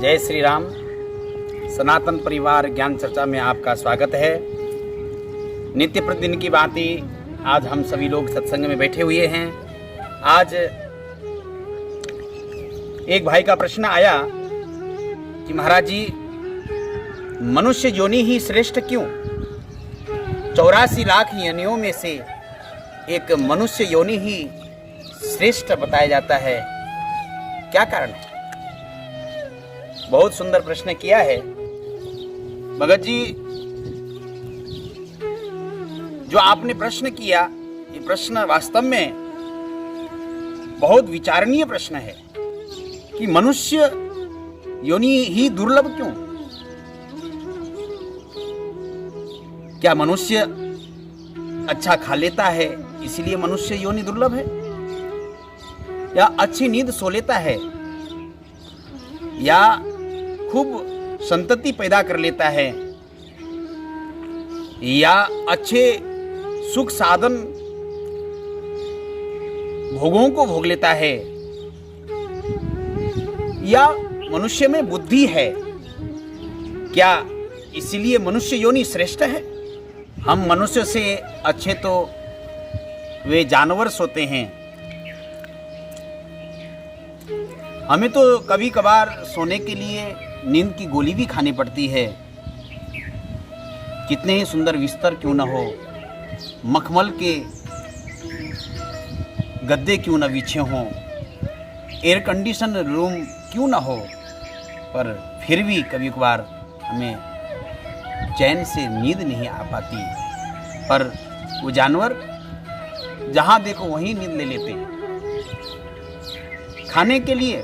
जय श्री राम। सनातन परिवार ज्ञान चर्चा में आपका स्वागत है। नित्य प्रतिदिन की भांति आज हम सभी लोग सत्संग में बैठे हुए हैं। आज एक भाई का प्रश्न आया कि महाराज जी, मनुष्य योनि ही श्रेष्ठ क्यों? 84 लाख योनियों में से एक मनुष्य योनि ही श्रेष्ठ बताया जाता है, क्या कारण है? बहुत सुंदर प्रश्न किया है भगत जी। जो आपने प्रश्न किया, ये प्रश्न वास्तव में बहुत विचारणीय प्रश्न है कि मनुष्य योनि ही दुर्लभ क्यों? क्या मनुष्य अच्छा खा लेता है इसीलिए मनुष्य योनि दुर्लभ है? या अच्छी नींद सो लेता है, या खूब संतति पैदा कर लेता है, या अच्छे सुख साधन भोगों को भोग लेता है, या मनुष्य में बुद्धि है, क्या इसलिए मनुष्य योनि श्रेष्ठ है? हम मनुष्य से अच्छे तो वे जानवर सोते हैं। हमें तो कभी कभार सोने के लिए नींद की गोली भी खानी पड़ती है। कितने ही सुंदर बिस्तर क्यों न हो, मखमल के गद्दे क्यों न बिछे हों, एयर कंडीशन रूम क्यों न हो, पर फिर भी कभी कभार हमें चैन से नींद नहीं आ पाती। पर वो जानवर जहां देखो वहीं नींद ले लेते हैं। खाने के लिए,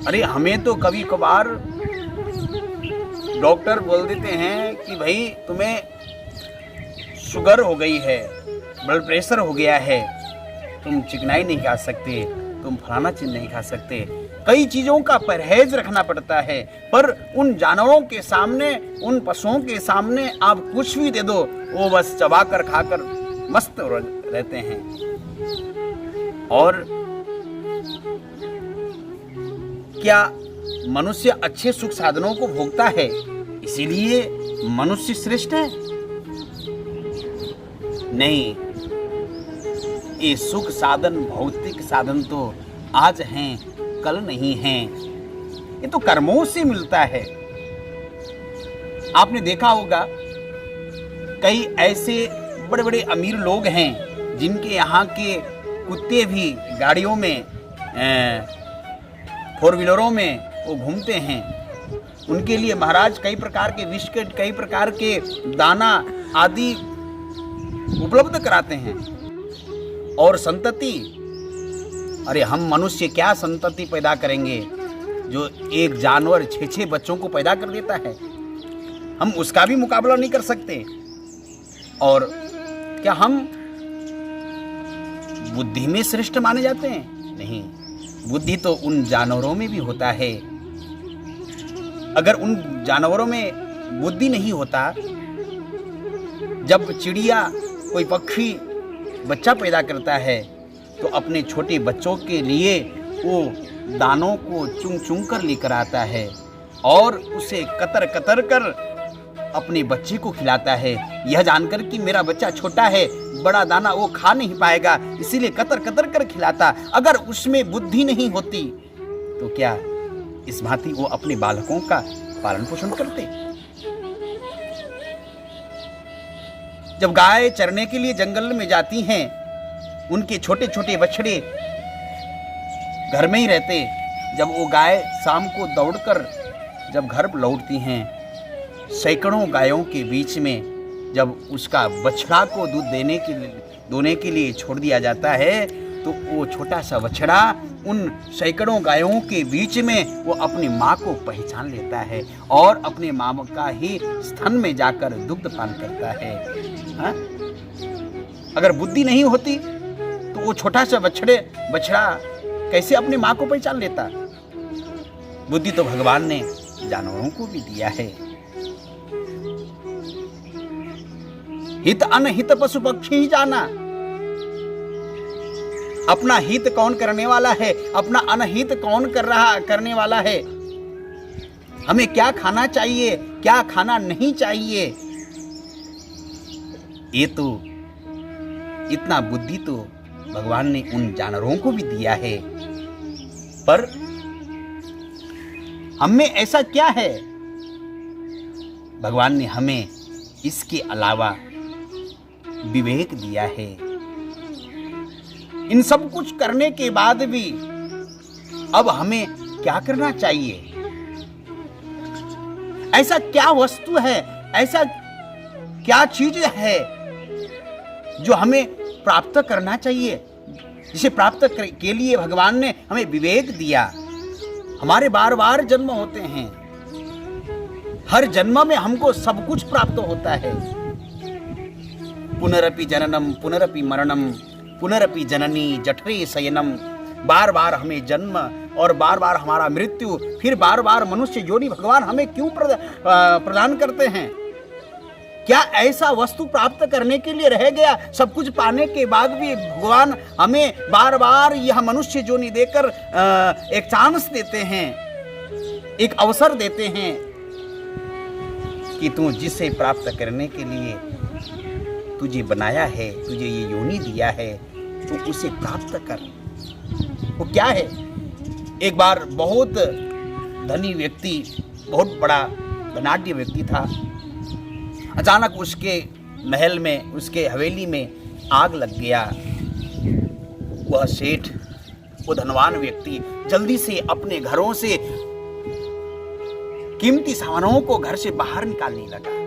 अरे हमें तो कभी कभार डॉक्टर बोल देते हैं कि भाई तुम्हें शुगर हो गई है, ब्लड प्रेशर हो गया है, तुम चिकनाई नहीं खा सकते, तुम फलाना चीज नहीं खा सकते। कई चीजों का परहेज रखना पड़ता है, पर उन जानवरों के सामने, उन पशुओं के सामने आप कुछ भी दे दो, वो बस चबाकर खाकर मस्त रहते हैं। और क्या मनुष्य अच्छे सुख साधनों को भोगता है इसीलिए मनुष्य श्रेष्ठ है? नहीं, ये सुख साधन, भौतिक साधन तो आज हैं, कल नहीं हैं। ये तो कर्मों से मिलता है। आपने देखा होगा कई ऐसे बड़े बड़े अमीर लोग हैं जिनके यहाँ के कुत्ते भी गाड़ियों में, फोर व्हीलरों में वो घूमते हैं। उनके लिए महाराज कई प्रकार के बिस्किट, कई प्रकार के दाना आदि उपलब्ध कराते हैं। और संतति, अरे हम मनुष्य क्या संतति पैदा करेंगे जो एक जानवर 6-6 बच्चों को पैदा कर देता है? हम उसका भी मुकाबला नहीं कर सकते। और क्या हम बुद्धि में श्रेष्ठ माने जाते हैं? नहीं, बुद्धि तो उन जानवरों में भी होता है। अगर उन जानवरों में बुद्धि नहीं होता, जब चिड़िया, कोई पक्षी बच्चा पैदा करता है तो अपने छोटे बच्चों के लिए वो दानों को चुन चुन कर लेकर आता है और उसे कतर कतर कर अपने बच्चे को खिलाता है, यह जानकर कि मेरा बच्चा छोटा है, बड़ा दाना वो खा नहीं पाएगा, इसीलिए कतर कतर कर खिलाता। अगर उसमें बुद्धि नहीं होती तो क्या इस भांति वो अपने बालकों का पालन पोषण करते? जब गाय चरने के लिए जंगल में जाती हैं, उनके छोटे छोटे बछड़े घर में ही रहते। जब वो गाय शाम को दौड़कर जब घर लौटती हैं, सैकड़ों गायों के बीच में जब उसका बछड़ा को दूध दोने के लिए छोड़ दिया जाता है, तो वो छोटा सा बछड़ा उन सैकड़ों गायों के बीच में वो अपनी माँ को पहचान लेता है और अपने माँ का ही स्तन में जाकर दुग्ध पान करता है। हा? अगर बुद्धि नहीं होती तो वो छोटा सा बछड़ा कैसे अपनी माँ को पहचान लेता? बुद्धि तो भगवान ने जानवरों को भी दिया है। हित अनहित पशु पक्षी ही जाना। अपना हित कौन करने वाला है, अपना अनहित कौन करने वाला है, हमें क्या खाना चाहिए, क्या खाना नहीं चाहिए, ये तो इतना बुद्धि तो भगवान ने उन जानवरों को भी दिया है। पर हमें ऐसा क्या है, भगवान ने हमें इसके अलावा विवेक दिया है। इन सब कुछ करने के बाद भी अब हमें क्या करना चाहिए? ऐसा क्या वस्तु है, ऐसा क्या चीज है जो हमें प्राप्त करना चाहिए, जिसे प्राप्त के लिए भगवान ने हमें विवेक दिया। हमारे बार बार जन्म होते हैं, हर जन्म में हमको सब कुछ प्राप्त होता है। पुनरपि जननम पुनरपि मरणम पुनरपि जननी जठरे शयनम। बार बार हमें जन्म और बार बार हमारा मृत्यु, फिर बार बार मनुष्य योनि भगवान हमें क्यों प्रदान करते हैं? क्या ऐसा वस्तु प्राप्त करने के लिए रह गया? सब कुछ पाने के बाद भी भगवान हमें बार बार यह मनुष्य योनि देकर एक चांस देते हैं, एक अवसर देते हैं कि तू जिसे प्राप्त करने के लिए तुझे बनाया है, तुझे ये योनि दिया है, तो उसे प्राप्त कर। वो क्या है? एक बार बहुत धनी व्यक्ति, बहुत बड़ा धनाढ्य व्यक्ति था। अचानक उसके महल में, उसके हवेली में आग लग गया। वह सेठ, वो धनवान व्यक्ति जल्दी से अपने घरों से कीमती सामानों को घर से बाहर निकालने लगा।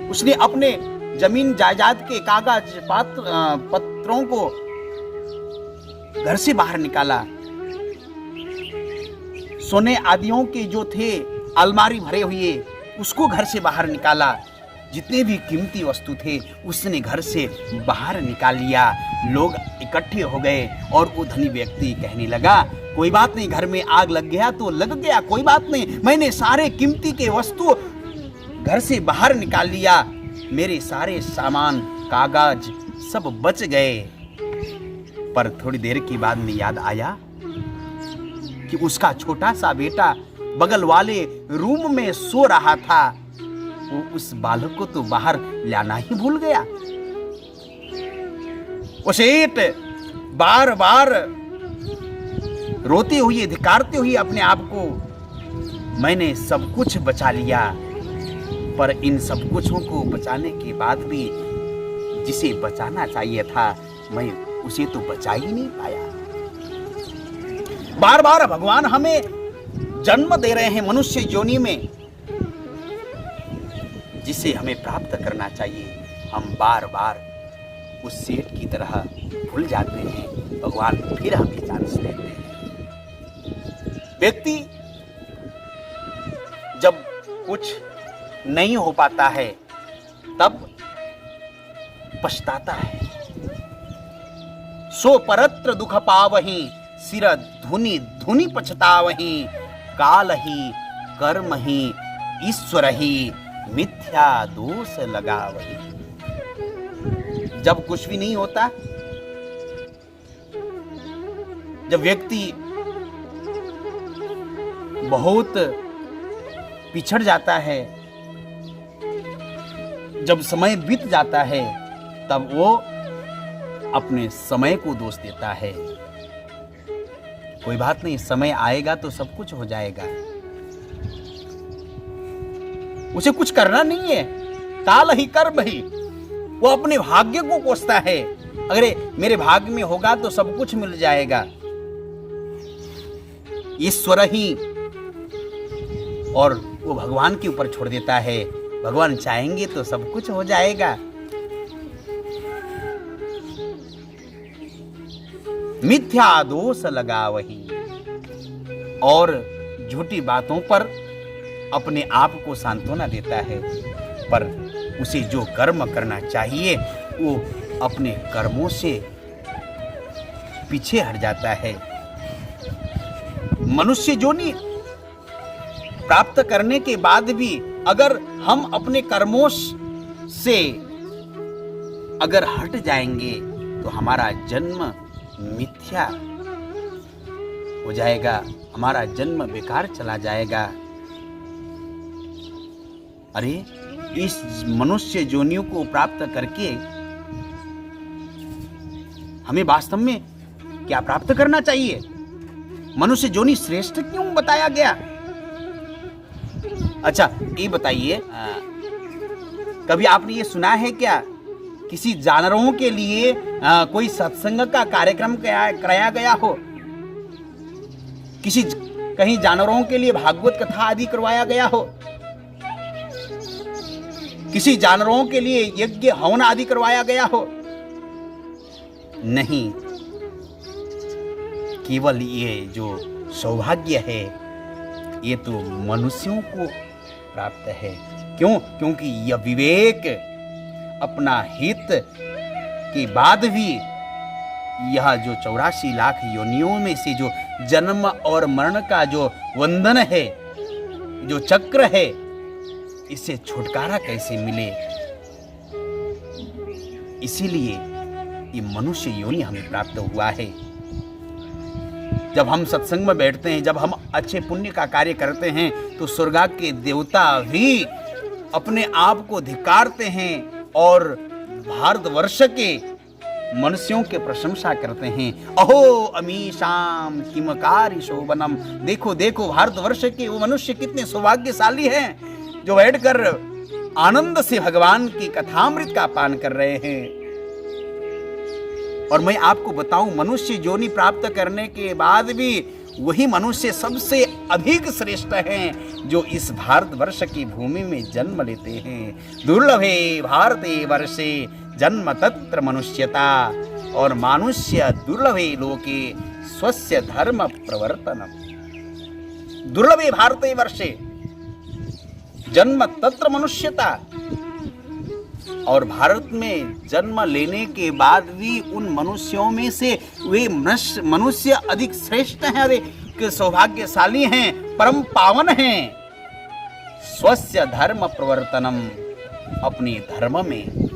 उसने अपने जमीन जायदाद के कागज पत्रों को घर से बाहर निकाला। सोने आदियों के जो थे अलमारी भरे हुए, उसको घर से बाहर निकाला। जितने भी कीमती वस्तु थे उसने घर से बाहर निकाल लिया। लोग इकट्ठे हो गए और वो धनी व्यक्ति कहने लगा, कोई बात नहीं, घर में आग लग गया तो लग गया, कोई बात नहीं, मैंने सारे कीमती के वस्तु घर से बाहर निकाल लिया, मेरे सारे सामान कागज सब बच गए। पर थोड़ी देर के बाद में याद आया कि उसका छोटा सा बेटा बगल वाले रूम में सो रहा था। वो उस बालक को तो बाहर लाना ही भूल गया। वो सेठ बार बार रोते हुए, धिक्कारते हुए अपने आप को, मैंने सब कुछ बचा लिया, पर इन सब कुछों को बचाने के बाद भी जिसे बचाना चाहिए था, मैं उसे तो बचा ही नहीं पाया। बार बार भगवान हमें जन्म दे रहे हैं मनुष्य योनि में, जिसे हमें प्राप्त करना चाहिए, हम बार बार उस सेठ की तरह भूल जाते हैं। भगवान फिर हमें चांस देते हैं। व्यक्ति जब कुछ नहीं हो पाता है तब पछताता है। सो परत्र दुख पावहीं, सिर धुनि धुनि पछतावहीं, काल ही कर्म ही ईश्वर ही मिथ्या दोष लगावहीं। जब कुछ भी नहीं होता, जब व्यक्ति बहुत पिछड़ जाता है, जब समय बीत जाता है, तब वो अपने समय को दोष देता है। कोई बात नहीं, समय आएगा तो सब कुछ हो जाएगा, उसे कुछ करना नहीं है, काल ही कर्म ही। वो अपने भाग्य को कोसता है, अगर मेरे भाग्य में होगा तो सब कुछ मिल जाएगा। ईश्वर ही, और वो भगवान के ऊपर छोड़ देता है, भगवान चाहेंगे तो सब कुछ हो जाएगा। मिथ्या दोष लगावहीं, और झूठी बातों पर अपने आप को सांत्वना देता है, पर उसे जो कर्म करना चाहिए वो अपने कर्मों से पीछे हट जाता है। मनुष्य योनि प्राप्त करने के बाद भी अगर हम अपने कर्मों से अगर हट जाएंगे, तो हमारा जन्म मिथ्या हो जाएगा, हमारा जन्म बेकार चला जाएगा। अरे इस मनुष्य योनियों को प्राप्त करके हमें वास्तव में क्या प्राप्त करना चाहिए? मनुष्य योनि श्रेष्ठ क्यों बताया गया? अच्छा ये बताइए, कभी आपने ये सुना है क्या किसी जानवरों के लिए कोई सत्संग का कार्यक्रम कराया गया हो? कहीं जानवरों के लिए भागवत कथा आदि करवाया गया हो? किसी जानवरों के लिए यज्ञ हवन आदि करवाया गया हो? नहीं, केवल ये जो सौभाग्य है ये तो मनुष्यों को प्राप्त है। क्यों? क्योंकि यह विवेक अपना हित के बाद भी यह जो 84 लाख योनियों में से जो जन्म और मरण का जो बंधन है, जो चक्र है, इससे छुटकारा कैसे मिले? इसीलिए ये मनुष्य योनि हमें प्राप्त हुआ है। जब हम सत्संग में बैठते हैं, जब हम अच्छे पुण्य का कार्य करते हैं, तो स्वर्ग के देवता भी अपने आप को धिक्कारते हैं और भारतवर्ष के मनुष्यों के प्रशंसा करते हैं। अहो अमीशाम किमकारी शोभनम, देखो देखो भारतवर्ष के वो मनुष्य कितने सौभाग्यशाली हैं जो बैठकर आनंद से भगवान की कथामृत का पान कर रहे हैं। और मैं आपको बताऊं, मनुष्य योनि प्राप्त करने के बाद भी वही मनुष्य सबसे अधिक श्रेष्ठ हैं जो इस भारतवर्ष की भूमि में जन्म लेते हैं। दुर्लभे भारते वर्षे जन्म तत्र मनुष्यता, और मानुष्य दुर्लभे लोके स्वस्य धर्म प्रवर्तनम। दुर्लभे भारते वर्षे जन्म तत्र मनुष्यता, और भारत में जन्म लेने के बाद भी उन मनुष्यों में से वे मनुष्य अधिक श्रेष्ठ हैं, अधिक सौभाग्यशाली हैं, परम पावन हैं। स्वस्य धर्म प्रवर्तनम, अपने धर्म में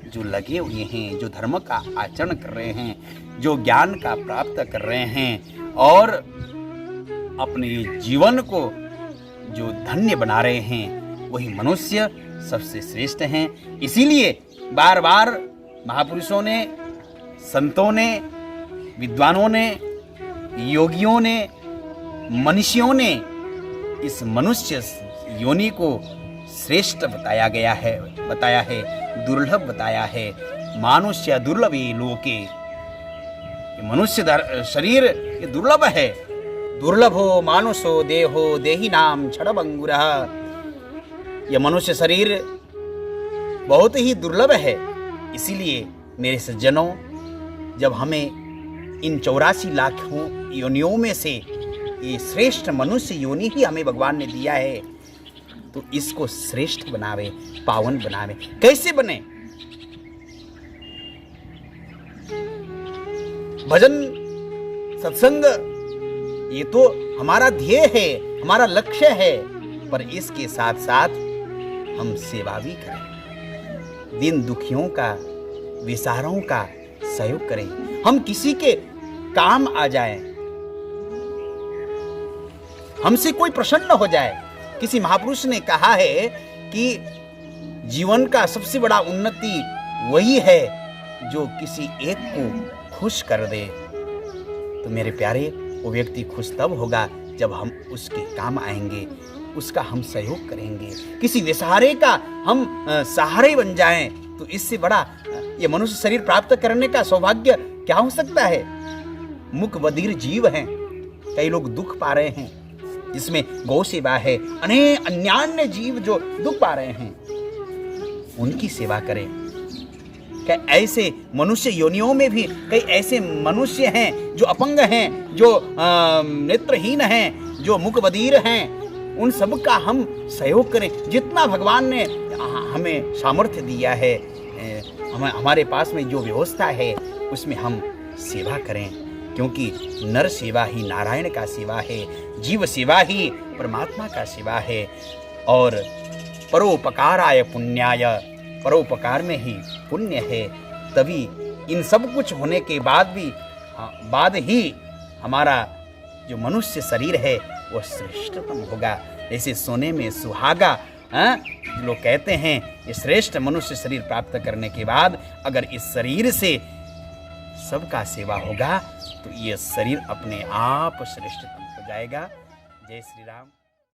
जो लगे हुए हैं, जो धर्म का आचरण कर रहे हैं, जो ज्ञान का प्राप्त कर रहे हैं और अपने जीवन को जो धन्य बना रहे हैं, वही मनुष्य सबसे श्रेष्ठ हैं। इसीलिए बार बार महापुरुषों ने, संतों ने, विद्वानों ने, योगियों ने, मनीषियों ने इस मनुष्य योनि को श्रेष्ठ बताया है, दुर्लभ बताया है। मानुष्य दुर्लभे लोके, ये मनुष्य शरीर ये दुर्लभ है। दुर्लभो मानुषो देहो देहिनाम क्षणभंगुरः, यह मनुष्य शरीर बहुत ही दुर्लभ है। इसीलिए मेरे सज्जनों, जब हमें इन 84 लाखों योनियों में से ये श्रेष्ठ मनुष्य योनि ही हमें भगवान ने दिया है, तो इसको श्रेष्ठ बनावे, पावन बनावे। कैसे बने? भजन सत्संग ये तो हमारा ध्येय है, हमारा लक्ष्य है, पर इसके साथ साथ हम सेवा भी करें, दिन दुखियों का, विसारों का सहयोग करें, हम किसी के काम आ जाएं, हमसे कोई प्रसन्न हो जाए। किसी महापुरुष ने कहा है कि जीवन का सबसे बड़ा उन्नति वही है जो किसी एक को खुश कर दे। तो मेरे प्यारे, वो व्यक्ति खुश तब होगा जब हम उसके काम आएंगे, उसका हम सहयोग करेंगे, किसी बेसहारे का हम सहारे बन जाएं। तो इससे बड़ा ये मनुष्य शरीर प्राप्त करने का सौभाग्य क्या हो सकता है? मुख बधिर जीव हैं, कई लोग दुख पा रहे हैं, जिसमें गौ सेवा है, अन्य जीव जो दुख पा रहे हैं, उनकी सेवा करें। क्या ऐसे मनुष्य योनियों में भी कई ऐसे मनुष्य हैं जो अपंग हैं, जो नेत्रहीन हैं, जो मुख बधिर हैं, उन सब का हम सहयोग करें। जितना भगवान ने हमें सामर्थ्य दिया है, हमारे पास में जो व्यवस्था है, उसमें हम सेवा करें, क्योंकि नर सेवा ही नारायण का सेवा है, जीव सेवा ही परमात्मा का सेवा है। और परोपकाराय पुण्याय, परोपकार में ही पुण्य है, तभी इन सब कुछ होने के बाद भी बाद ही हमारा जो मनुष्य शरीर है वो श्रेष्ठतम होगा। जैसे सोने में सुहागा लोग कहते हैं, ये श्रेष्ठ मनुष्य शरीर प्राप्त करने के बाद अगर इस शरीर से सबका सेवा होगा तो ये शरीर अपने आप श्रेष्ठतम हो जाएगा। जय श्री राम।